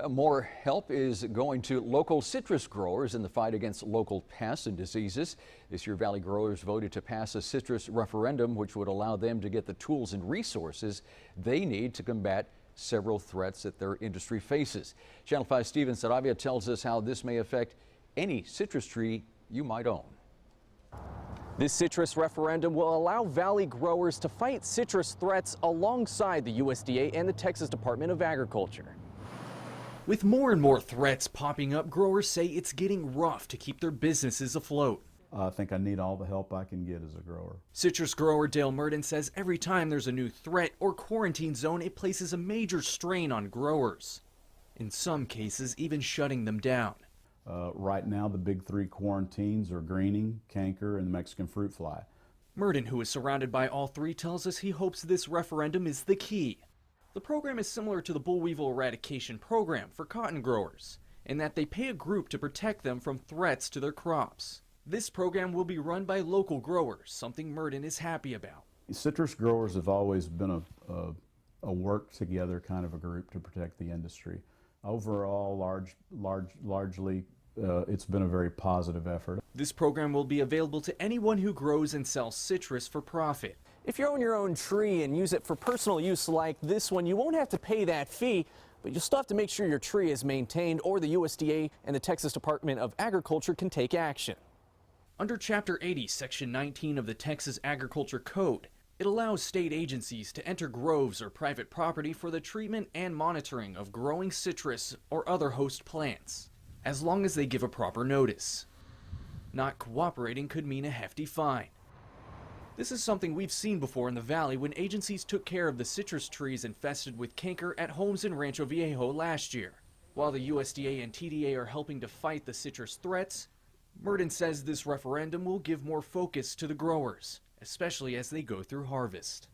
More help is going to local citrus growers in the fight against local pests and diseases. This year, Valley growers voted to pass a citrus referendum, which would allow them to get the tools and resources they need to combat several threats that their industry faces. Channel 5 Steven Saravia tells us how this may affect any citrus tree you might own. This citrus referendum will allow Valley growers to fight citrus threats alongside the USDA and the Texas Department of Agriculture. With more and more threats popping up, growers say it's getting rough to keep their businesses afloat. I think I need all the help I can get as a grower. Citrus grower Dale Merton says every time there's a new threat or quarantine zone, it places a major strain on growers. In some cases, even shutting them down. Right now, the big three quarantines are greening, canker, and the Mexican fruit fly. Merton, who is surrounded by all three, tells us he hopes this referendum is the key. The program is similar to the boll weevil eradication program for cotton growers, in that they pay a group to protect them from threats to their crops. This program will be run by local growers, something Merton is happy about. Citrus growers have always been a work together kind of a group to protect the industry. Overall, largely, it's been a very positive effort. This program will be available to anyone who grows and sells citrus for profit. If you own your own tree and use it for personal use like this one, you won't have to pay that fee, but you'll still have to make sure your tree is maintained, or the USDA and the Texas Department of Agriculture can take action. Under Chapter 80, Section 19 of the Texas Agriculture Code, it allows state agencies to enter groves or private property for the treatment and monitoring of growing citrus or other host plants, as long as they give a proper notice. Not cooperating could mean a hefty fine. This is something we've seen before in the Valley when agencies took care of the citrus trees infested with canker at homes in Rancho Viejo last year. While the USDA and TDA are helping to fight the citrus threats, Merton says this referendum will give more focus to the growers, especially as they go through harvest.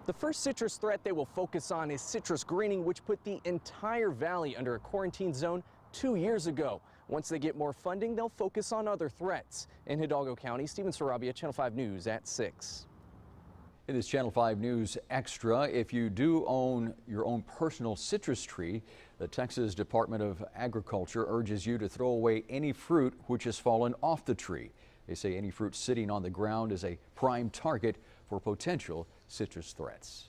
The first citrus threat they will focus on is citrus greening, which put the entire valley under a quarantine zone 2 years ago. Once they get more funding, they'll focus on other threats. In Hidalgo County, Steven Sarabia, Channel 5 News at 6. It is Channel 5 News Extra. If you do own your own personal citrus tree, the Texas Department of Agriculture urges you to throw away any fruit which has fallen off the tree. They say any fruit sitting on the ground is a prime target for potential citrus threats.